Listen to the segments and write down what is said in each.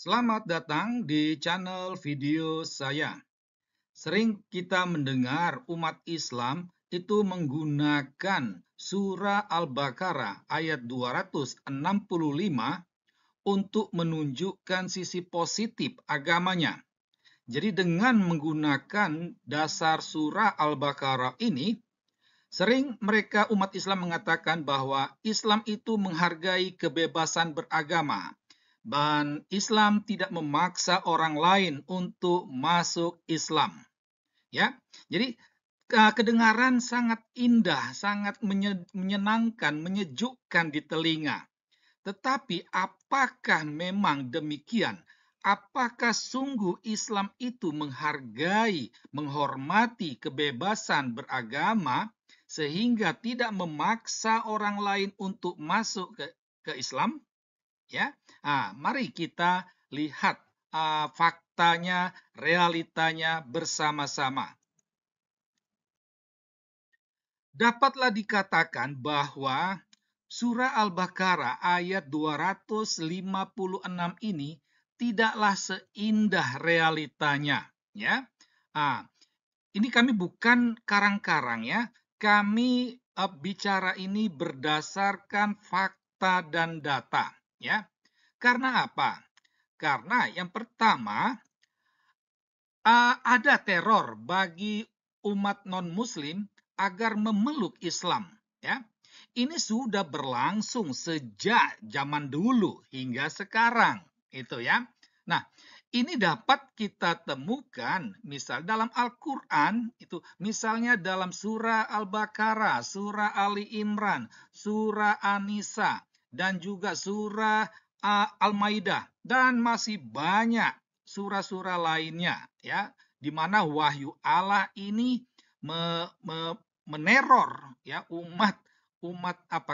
Selamat datang di channel video saya. Sering kita mendengar umat Islam itu menggunakan surah Al-Baqarah ayat 265 untuk menunjukkan sisi positif agamanya. Jadi dengan menggunakan dasar surah Al-Baqarah ini, sering mereka umat Islam mengatakan bahwa Islam itu menghargai kebebasan beragama dan Islam tidak memaksa orang lain untuk masuk Islam. Ya, jadi kedengaran sangat indah, sangat menyenangkan, menyejukkan di telinga. Tetapi apakah memang demikian? Apakah sungguh Islam itu menghargai, menghormati kebebasan beragama sehingga tidak memaksa orang lain untuk masuk ke Islam? Ya, mari kita lihat faktanya, realitanya bersama-sama. Dapatlah dikatakan bahwa surah Al-Baqarah ayat 256 ini tidaklah seindah realitanya, ya. Ini kami bukan karang-karang ya. Kami bicara ini berdasarkan fakta dan data, ya. Karena apa? Karena yang pertama, ada teror bagi umat non-Muslim agar memeluk Islam. Ya, ini sudah berlangsung sejak zaman dulu hingga sekarang, itu ya. Nah, ini dapat kita temukan misal dalam Al-Quran itu misalnya dalam surah Al-Baqarah, surah Ali Imran, surah An-Nisa, dan juga surah Al-Maidah, dan masih banyak surah-surah lainnya ya, di mana wahyu Allah ini meneror ya umat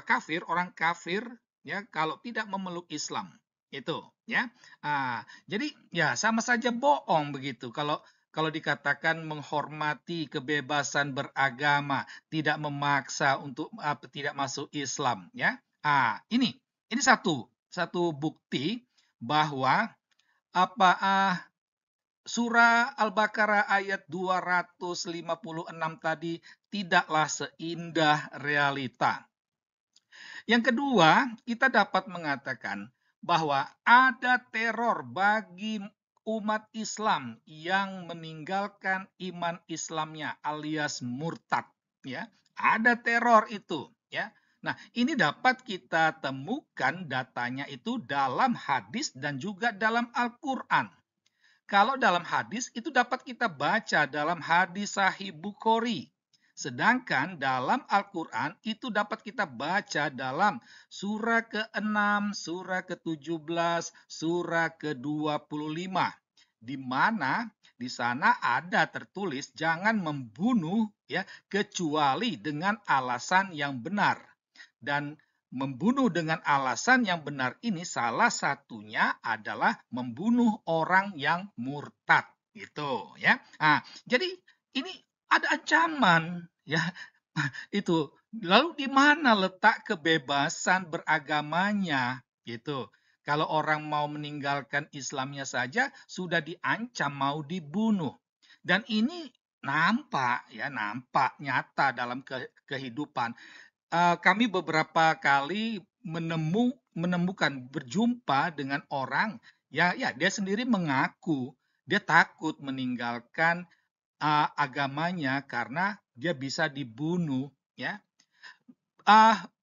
kafir, orang kafir ya kalau tidak memeluk Islam itu ya. Jadi ya sama saja bohong begitu kalau dikatakan menghormati kebebasan beragama, tidak memaksa untuk tidak masuk Islam ya. Ini satu bukti bahwa apa surah Al-Baqarah ayat 256 tadi tidaklah seindah realita. Yang kedua, kita dapat mengatakan bahwa ada teror bagi umat Islam yang meninggalkan iman Islamnya alias murtad, ya. Ada teror itu, ya. Nah, ini dapat kita temukan datanya itu dalam hadis dan juga dalam Al-Qur'an. Kalau dalam hadis itu dapat kita baca dalam hadis Sahih Bukhari. Sedangkan dalam Al-Quran itu dapat kita baca dalam surah ke-6, surah ke-17, surah ke-25. Di mana di sana ada tertulis jangan membunuh ya kecuali dengan alasan yang benar. Dan membunuh dengan alasan yang benar ini salah satunya adalah membunuh orang yang murtad gitu ya. Jadi ini ada ancaman ya. Itu. Lalu di mana letak kebebasan beragamanya gitu. Kalau orang mau meninggalkan Islamnya saja sudah diancam mau dibunuh. Dan ini nampak nyata dalam kehidupan. Kami beberapa kali menemukan berjumpa dengan orang ya dia sendiri mengaku dia takut meninggalkan agamanya karena dia bisa dibunuh ya.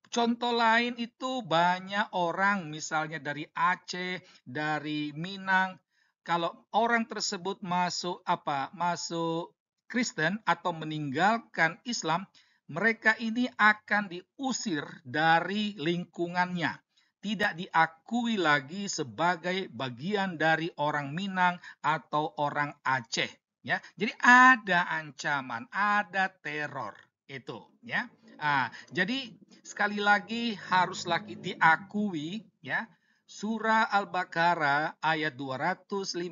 Contoh lain itu banyak orang misalnya dari Aceh, dari Minang, kalau orang tersebut masuk Kristen atau meninggalkan Islam, mereka ini akan diusir dari lingkungannya, tidak diakui lagi sebagai bagian dari orang Minang atau orang Aceh ya. Jadi ada ancaman, ada teror itu ya. Jadi sekali lagi haruslah diakui ya, surah Al-Baqarah ayat 256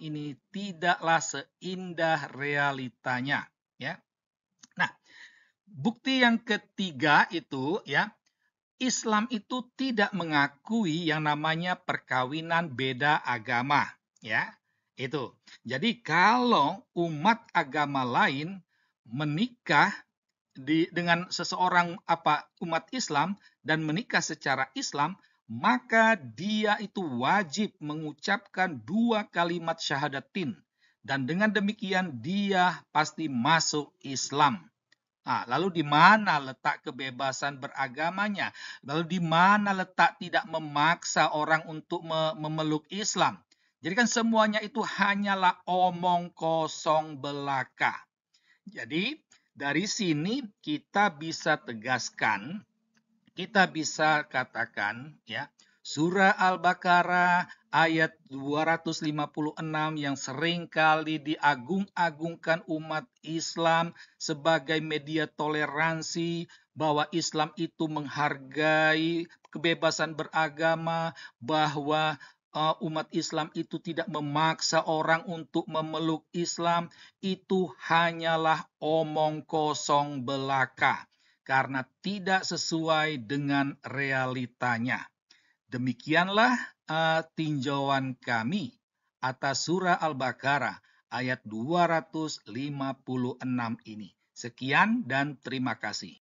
ini tidaklah seindah realitanya ya. Nah, bukti yang ketiga itu ya, Islam itu tidak mengakui yang namanya perkawinan beda agama, ya. Itu. Jadi kalau umat agama lain menikah dengan seseorang umat Islam dan menikah secara Islam, maka dia itu wajib mengucapkan 2 kalimat syahadatin, dan dengan demikian dia pasti masuk Islam. Lalu di mana letak kebebasan beragamanya? Lalu di mana letak tidak memaksa orang untuk memeluk Islam? Jadi kan semuanya itu hanyalah omong kosong belaka. Jadi dari sini kita bisa tegaskan, kita bisa katakan, ya, surah Al-Baqarah ayat 256 yang sering kali diagung-agungkan umat Islam sebagai media toleransi, bahwa Islam itu menghargai kebebasan beragama, bahwa umat Islam itu tidak memaksa orang untuk memeluk Islam, itu hanyalah omong kosong belaka karena tidak sesuai dengan realitanya. Demikianlah tinjauan kami atas surah Al-Baqarah ayat 256 ini. Sekian dan terima kasih.